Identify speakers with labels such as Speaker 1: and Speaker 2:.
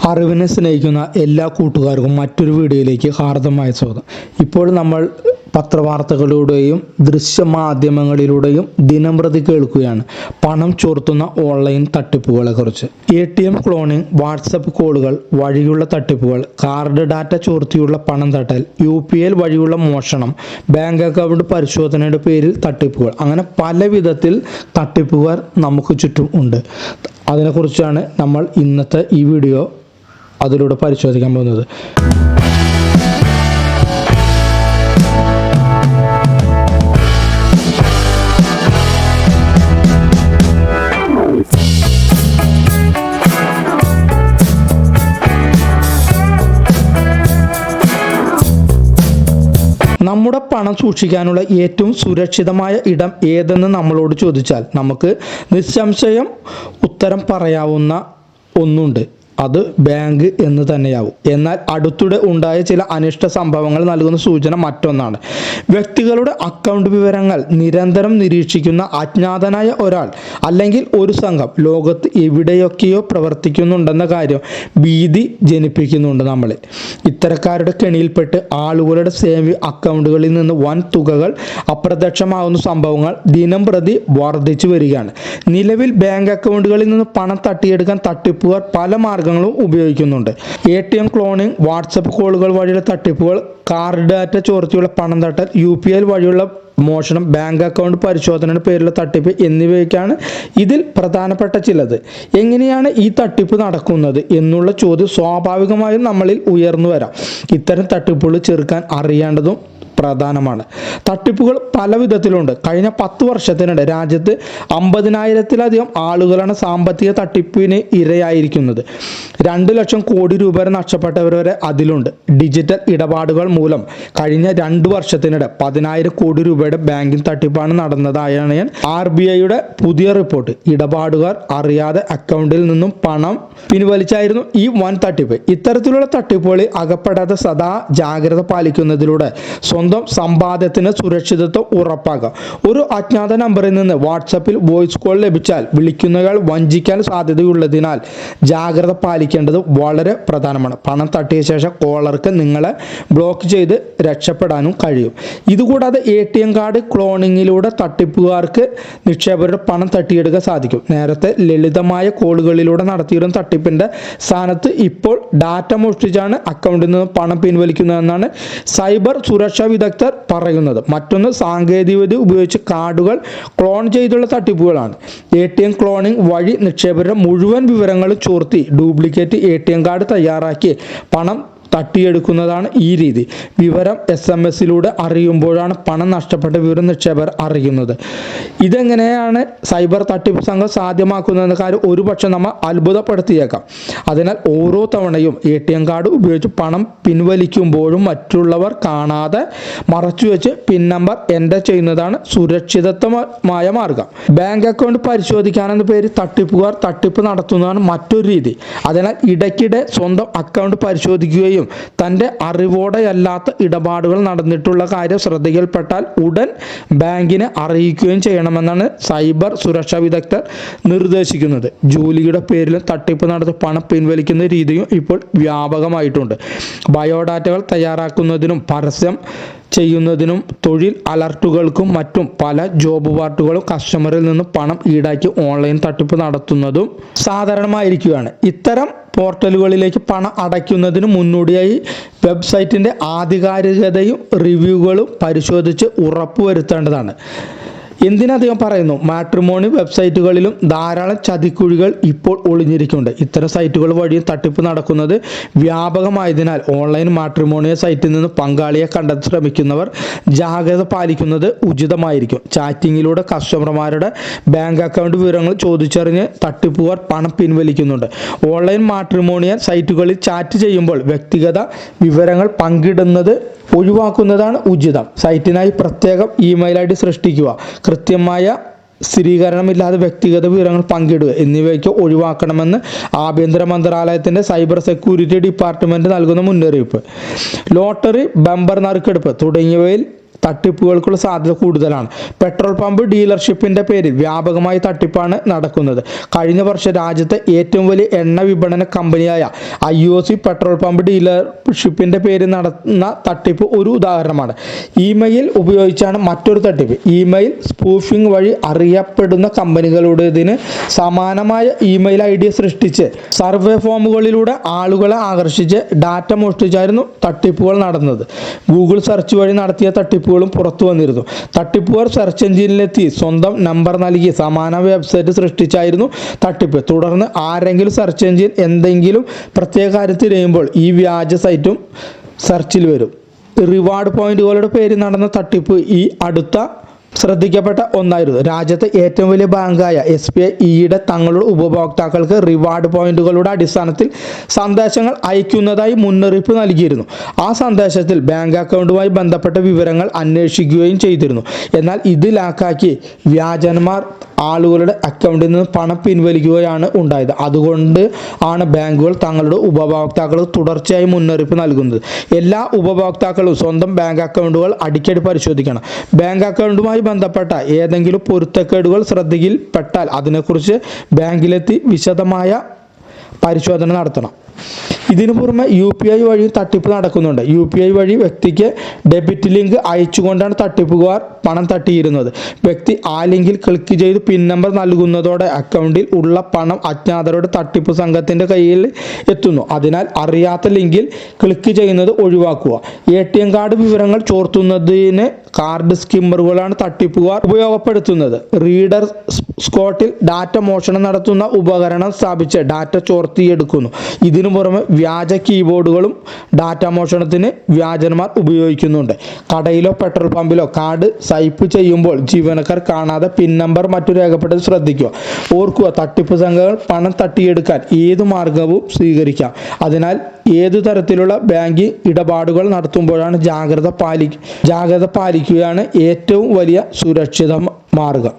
Speaker 1: അറിവിനെ സ്നേഹിക്കുന്ന എല്ലാ കൂട്ടുകാർക്കും മറ്റൊരു വീഡിയോയിലേക്ക് ഹാർദമായ സ്വാഗതം. ഇപ്പോൾ നമ്മൾ പത്രവാർത്തകളിലൂടെയും ദൃശ്യമാധ്യമങ്ങളിലൂടെയും ദിനംപ്രതി കേൾക്കുകയാണ് പണം ചോർത്തുന്ന ഓൺലൈൻ തട്ടിപ്പുകളെക്കുറിച്ച്. ATM ക്ലോണിംഗ്, വാട്സപ്പ് കോളുകൾ വഴിയുള്ള തട്ടിപ്പുകൾ, കാർഡ് ഡാറ്റ ചോർത്തിയുള്ള പണം തട്ടൽ, UPI വഴിയുള്ള മോഷണം, ബാങ്ക് അക്കൗണ്ട് പരിശോധനയുടെ പേരിൽ തട്ടിപ്പുകൾ, അങ്ങനെ പല വിധത്തിൽ തട്ടിപ്പുകാർ നമുക്ക് ചുറ്റും ഉണ്ട്. അതിനെക്കുറിച്ചാണ് നമ്മൾ ഇന്നത്തെ ഈ വീഡിയോ അതിലൂടെ പരിശോധിക്കാൻ പോകുന്നത്. നമ്മുടെ പണം സൂക്ഷിക്കാനുള്ള ഏറ്റവും സുരക്ഷിതമായ ഇടം ഏതെന്ന് നമ്മളോട് ചോദിച്ചാൽ നമുക്ക് നിസ്സംശയം ഉത്തരം പറയാവുന്ന ഒന്നുണ്ട്, അത് ബാങ്ക് എന്ന് തന്നെയാവും. എന്നാൽ അടുത്തിടെ ഉണ്ടായ ചില അനിഷ്ട സംഭവങ്ങൾ നൽകുന്ന സൂചന മറ്റൊന്നാണ്. വ്യക്തികളുടെ അക്കൗണ്ട് വിവരങ്ങൾ നിരന്തരം നിരീക്ഷിക്കുന്ന അജ്ഞാതനായ ഒരാൾ അല്ലെങ്കിൽ ഒരു സംഘം ലോകത്ത് എവിടെയൊക്കെയോ പ്രവർത്തിക്കുന്നുണ്ടെന്ന കാര്യം ഭീതി ജനിപ്പിക്കുന്നുണ്ട് നമ്മളിൽ. ഇത്തരക്കാരുടെ കെണിയിൽപ്പെട്ട് ആളുകളുടെ സേവ്യ അക്കൗണ്ടുകളിൽ നിന്ന് വൻ തുകകൾ അപ്രത്യക്ഷമാകുന്ന സംഭവങ്ങൾ ദിനം പ്രതി വർദ്ധിച്ചു വരികയാണ്. നിലവിൽ ബാങ്ക് അക്കൗണ്ടുകളിൽ നിന്ന് പണം തട്ടിയെടുക്കാൻ തട്ടിപ്പുകാർ പല മാർഗങ്ങളും ഉപയോഗിക്കുന്നുണ്ട്. ATM ക്ലോണിംഗ്, വാട്സപ്പ് കോളുകൾ വഴിയുള്ള തട്ടിപ്പുകൾ, കാർഡ് ഡാറ്റ ചോർത്തിയുള്ള പണം തട്ടൽ, UPI വഴിയുള്ള മോഷണം, ബാങ്ക് അക്കൗണ്ട് പരിശോധനയുടെ പേരിലുള്ള തട്ടിപ്പ് എന്നിവയൊക്കെയാണ് ഇതിൽ പ്രധാനപ്പെട്ട ചിലത്. എങ്ങനെയാണ് ഈ തട്ടിപ്പ് നടക്കുന്നത് എന്നുള്ള ചോദ്യം സ്വാഭാവികമായും നമ്മളിൽ ഉയർന്നു വരാം. ഇത്തരം തട്ടിപ്പുകൾ ചെറുക്കാൻ അറിയേണ്ടതും പ്രധാനമാണ്. തട്ടിപ്പുകൾ പല വിധത്തിലുണ്ട്. കഴിഞ്ഞ 10 വർഷത്തിനിടെ രാജ്യത്ത് 50,000-ലധികം ആളുകളാണ് സാമ്പത്തിക തട്ടിപ്പിന് ഇരയായിരിക്കുന്നത്. 2 ലക്ഷം കോടി രൂപ വരെ നഷ്ടപ്പെട്ടവർ വരെ അതിലുണ്ട്. ഡിജിറ്റൽ ഇടപാടുകൾ മൂലം കഴിഞ്ഞ 2 വർഷത്തിനിടെ 10,000 കോടി രൂപയുടെ ബാങ്കിങ് തട്ടിപ്പാണ് നടന്നതായാണ് RBIയുടെ പുതിയ റിപ്പോർട്ട്. ഇടപാടുകാർ അറിയാതെ അക്കൗണ്ടിൽ നിന്നും പണം പിൻവലിച്ചായിരുന്നു ഈ വൻ തട്ടിപ്പ്. ഇത്തരത്തിലുള്ള തട്ടിപ്പുകളിൽ അകപ്പെടാതെ സദാ ജാഗ്രത പാലിക്കുന്നതിലൂടെ സ്വന്തം സമ്പാദ്യത്തിന് സുരക്ഷിതത്വം ഉറപ്പാക്കാം. ഒരു അജ്ഞാത നമ്പറിൽ നിന്ന് വാട്സപ്പിൽ വോയിസ് കോൾ ലഭിച്ചാൽ വിളിക്കുന്നയാൾ വഞ്ചിക്കാൻ സാധ്യതയുള്ളതിനാൽ ജാഗ്രത പാലിക്കേണ്ടത് വളരെ പ്രധാനമാണ്. പണം തട്ടിയ ശേഷം കോളർക്ക് നിങ്ങളെ ബ്ലോക്ക് ചെയ്ത് രക്ഷപ്പെടാനും കഴിയും. ഇതുകൂടാതെ ATM കാർഡ് ക്ലോണിങ്ങിലൂടെ തട്ടിപ്പുകാർക്ക് നിക്ഷേപകരുടെ പണം തട്ടിയെടുക്കാൻ സാധിക്കും. നേരത്തെ ലളിതമായ കോളുകളിലൂടെ നടത്തിയിരുന്ന തട്ടിപ്പിന്റെ സ്ഥാനത്ത് ഇപ്പോൾ ഡാറ്റ മോഷ്ടിച്ചാണ് അക്കൗണ്ടിൽ നിന്ന് പണം പിൻവലിക്കുന്നതെന്നാണ് സൈബർ സുരക്ഷാ വിദഗ്ധർ പറയുന്നത്. മറ്റൊന്ന് സാങ്കേതികവിദ്യ ഉപയോഗിച്ച് കാർഡുകൾ ക്ലോൺ ചെയ്തുള്ള തട്ടിപ്പുകളാണ്. ATM ക്ലോണിംഗ് വഴി നിക്ഷേപകരുടെ മുഴുവൻ വിവരങ്ങളും ചോർത്തി ഡ്യൂപ്ലിക്കേറ്റ് ATM കാർഡ് തയ്യാറാക്കി പണം തട്ടിയെടുക്കുന്നതാണ് ഈ രീതി. വിവരം SMS-ലൂടെ അറിയുമ്പോഴാണ് പണം നഷ്ടപ്പെട്ട വിവരം നിക്ഷേപകർ അറിയുന്നത്. ഇതെങ്ങനെയാണ് സൈബർ തട്ടിപ്പ് സംഘം സാധ്യമാക്കുന്നതെന്ന കാര്യം ഒരുപക്ഷെ നമ്മൾ അത്ഭുതപ്പെടുത്തിയേക്കാം. അതിനാൽ ഓരോ തവണയും ATM കാർഡ് ഉപയോഗിച്ച് പണം പിൻവലിക്കുമ്പോഴും മറ്റുള്ളവർ കാണാതെ മറച്ചുവെച്ച് പിൻ നമ്പർ എൻ്റർ ചെയ്യുന്നതാണ് സുരക്ഷിതത്വമായ മാർഗം. ബാങ്ക് അക്കൗണ്ട് പരിശോധിക്കാനെന്ന പേര് തട്ടിപ്പുകാർ തട്ടിപ്പ് നടത്തുന്നതാണ് മറ്റൊരു രീതി. അതിനാൽ ഇടയ്ക്കിടെ സ്വന്തം അക്കൗണ്ട് പരിശോധിക്കുകയും തൻ്റെ അറിവോടെയല്ലാത്ത ഇടപാടുകൾ നടന്നിട്ടുള്ള കാര്യം ശ്രദ്ധയിൽപ്പെട്ടാൽ ഉടൻ ബാങ്കിനെ അറിയിക്കുകയും ചെയ്യണമെന്നാണ് സൈബർ സുരക്ഷാ വിദഗ്ധർ നിർദ്ദേശിക്കുന്നത്. ജോലിയുടെ പേരിലും തട്ടിപ്പ് നടത്തി പണം പിൻവലിക്കുന്ന രീതിയും ഇപ്പോൾ വ്യാപകമായിട്ടുണ്ട്. ബയോഡാറ്റകൾ തയ്യാറാക്കുന്നതിനും പരസ്യം ചെയ്യുന്നതിനും തൊഴിൽ അലർട്ടുകൾക്കും മറ്റും പല ജോബ് വാർട്ടുകളും കസ്റ്റമറിൽ നിന്ന് പണം ഈടാക്കി ഓൺലൈൻ തട്ടിപ്പ് നടത്തുന്നതും സാധാരണമായിരിക്കുകയാണ്. ഇത്തരം പോർട്ടലുകളിലേക്ക് പണം അടയ്ക്കുന്നതിന് മുന്നോടിയായി വെബ്സൈറ്റിൻ്റെ ആധികാരികതയും റിവ്യൂകളും പരിശോധിച്ച് ഉറപ്പുവരുത്തേണ്ടതാണ്. എന്തിനധികം പറയുന്നു, മാട്രിമോണി വെബ്സൈറ്റുകളിലും ധാരാളം ചതിക്കുഴികൾ ഇപ്പോൾ ഒളിഞ്ഞിരിക്കുന്നുണ്ട്. ഇത്തരം സൈറ്റുകൾ വഴിയും തട്ടിപ്പ് നടക്കുന്നത് വ്യാപകമായതിനാൽ ഓൺലൈൻ മാട്രിമോണിയ സൈറ്റിൽ നിന്ന് പങ്കാളിയെ കണ്ടെത്താൻ ശ്രമിക്കുന്നവർ ജാഗ്രത പാലിക്കുന്നത് ഉചിതമായിരിക്കും. ചാറ്റിങ്ങിലൂടെ കസ്റ്റമർമാരുടെ ബാങ്ക് അക്കൗണ്ട് വിവരങ്ങൾ ചോദിച്ചറിഞ്ഞ് തട്ടിപ്പുകാർ പണം പിൻവലിക്കുന്നുണ്ട്. ഓൺലൈൻ മാട്രിമോണിയ സൈറ്റുകളിൽ ചാറ്റ് ചെയ്യുമ്പോൾ വ്യക്തിഗത വിവരങ്ങൾ പങ്കിടുന്നത് ഒഴിവാക്കുന്നതാണ് ഉചിതം. സൈറ്റിനായി പ്രത്യേകം ഇമെയിൽ ID സൃഷ്ടിക്കുക, കൃത്യമായ സ്ഥിരീകരണമില്ലാതെ വ്യക്തിഗത വിവരങ്ങൾ പങ്കിടുക എന്നിവയ്ക്ക് ഒഴിവാക്കണമെന്ന് ആഭ്യന്തര മന്ത്രാലയത്തിൻ്റെ സൈബർ സെക്യൂരിറ്റി ഡിപ്പാർട്ട്മെൻറ്റ് നൽകുന്ന മുന്നറിയിപ്പ്. ലോട്ടറി, ബമ്പർ നറുക്കെടുപ്പ് തുടങ്ങിയവയിൽ തട്ടിപ്പുകൾക്കുള്ള സാധ്യത കൂടുതലാണ്. പെട്രോൾ പമ്പ് ഡീലർഷിപ്പിൻ്റെ പേരിൽ വ്യാപകമായി തട്ടിപ്പാണ് നടക്കുന്നത്. കഴിഞ്ഞ വർഷം രാജ്യത്തെ ഏറ്റവും വലിയ എണ്ണ വിപണന കമ്പനിയായ IOC പെട്രോൾ പമ്പ് ഡീലർഷിപ്പിൻ്റെ പേരിൽ നടന്ന തട്ടിപ്പ് ഒരു ഉദാഹരണമാണ്. ഇമെയിൽ ഉപയോഗിച്ചാണ് മറ്റൊരു തട്ടിപ്പ്. ഇമെയിൽ സ്പൂഫിംഗ് വഴി അറിയപ്പെടുന്ന കമ്പനികളുടേതിന് സമാനമായ ഇമെയിൽ ID സൃഷ്ടിച്ച് സർവേ ഫോമുകളിലൂടെ ആളുകളെ ആകർഷിച്ച് ഡാറ്റ മോഷ്ടിച്ചായിരുന്നു തട്ടിപ്പുകൾ നടന്നത്. ഗൂഗിൾ സെർച്ച് വഴി നടത്തിയ തട്ടിപ്പുകളും പുറത്തു വന്നിരുന്നു. തട്ടിപ്പുകാർ സെർച്ച് എഞ്ചിനിലെത്തി സ്വന്തം നമ്പർ നൽകി സമാന വെബ്സൈറ്റ് സൃഷ്ടിച്ചായിരുന്നു തട്ടിപ്പ്. തുടർന്ന് ആരെങ്കിലും സെർച്ച് എഞ്ചിൻ എന്തെങ്കിലും പ്രത്യേക കാര്യം തിരയുമ്പോൾ ഈ വ്യാജ സൈറ്റും സെർച്ചിൽ വരും. റിവാർഡ് പോയിന്റുകളുടെ പേരിൽ നടന്ന തട്ടിപ്പ് ഈ അടുത്ത ശ്രദ്ധിക്കപ്പെട്ട ഒന്നായിരുന്നു. രാജ്യത്തെ ഏറ്റവും വലിയ ബാങ്കായ SBI ഈയിടെ തങ്ങളുടെ ഉപഭോക്താക്കൾക്ക് റിവാർഡ് പോയിന്റുകളുടെ അടിസ്ഥാനത്തിൽ സന്ദേശങ്ങൾ അയക്കുന്നതായി മുന്നറിയിപ്പ് നൽകിയിരുന്നു. ആ സന്ദേശത്തിൽ ബാങ്ക് അക്കൗണ്ടുമായി ബന്ധപ്പെട്ട വിവരങ്ങൾ അന്വേഷിക്കുകയും ചെയ്തിരുന്നു. എന്നാൽ ഇത് ലാക്കാക്കി വ്യാജന്മാർ ആളുകളുടെ അക്കൗണ്ടിൽ നിന്ന് പണം പിൻവലിക്കുകയാണ് ഉണ്ടായത്. അതുകൊണ്ട് ആണ് ബാങ്കുകൾ തങ്ങളുടെ ഉപഭോക്താക്കൾക്ക് തുടർച്ചയായി മുന്നറിയിപ്പ് നൽകുന്നത്. എല്ലാ ഉപഭോക്താക്കളും സ്വന്തം ബാങ്ക് അക്കൗണ്ടുകൾ അടിക്കടി പരിശോധിക്കണം. ബാങ്ക് അക്കൗണ്ടുമായി ബന്ധപ്പെട്ട ഏതെങ്കിലും പൊരുത്തക്കേടുകൾ ശ്രദ്ധയിൽപ്പെട്ടാൽ അതിനെക്കുറിച്ച് ബാങ്കിലെത്തി വിശദമായ പരിശോധന നടത്തണം. ഇതിനു പുറമെ UPI വഴി തട്ടിപ്പ് നടക്കുന്നുണ്ട്. UPI വഴി വ്യക്തിക്ക് ഡെബിറ്റ് ലിങ്ക് അയച്ചുകൊണ്ടാണ് തട്ടിപ്പുകാർ പണം തട്ടിയിരുന്നത്. വ്യക്തി ആ ലിങ്കിൽ ക്ലിക്ക് ചെയ്ത് പിൻ നമ്പർ നൽകുന്നതോടെ അക്കൗണ്ടിൽ ഉള്ള പണം അജ്ഞാതരുടെ തട്ടിപ്പ് സംഘത്തിൻ്റെ കയ്യിൽ എത്തുന്നു. അതിനാൽ അറിയാത്ത ലിങ്കിൽ ക്ലിക്ക് ചെയ്യുന്നത് ഒഴിവാക്കുക. ATM കാർഡ് വിവരങ്ങൾ ചോർത്തുന്നതിന് കാർഡ് സ്കിമ്മറുകളാണ് തട്ടിപ്പുകാർ ഉപയോഗപ്പെടുത്തുന്നത്. റീഡർ സ്കോട്ടിൽ ഡാറ്റ മോഷണം നടത്തുന്ന ഉപകരണം സ്ഥാപിച്ച് ഡാറ്റ ചോർത്തിയെടുക്കുന്നു. ഇതിനു പുറമെ വ്യാജ കീബോർഡുകളും ഡാറ്റ മോഷണത്തിന് വ്യാജന്മാർ ഉപയോഗിക്കുന്നുണ്ട്. കടയിലോ പെട്രോൾ പമ്പിലോ കാർഡ് സ്വൈപ്പ് ചെയ്യുമ്പോൾ ജീവനക്കാർ കാണാതെ പിൻ നമ്പർ മറ്റു രേഖപ്പെടുത്തി ശ്രദ്ധിക്കുക. ഓർക്കുക, തട്ടിപ്പ് സംഘങ്ങൾ പണം തട്ടിയെടുക്കാൻ ഏതു മാർഗവും സ്വീകരിക്കാം. അതിനാൽ ഏതു തരത്തിലുള്ള ബാങ്കിങ് ഇടപാടുകൾ നടത്തുമ്പോഴാണ് ജാഗ്രത പാലിക്കുകയാണ് ഏറ്റവും വലിയ സുരക്ഷിത മാർഗം.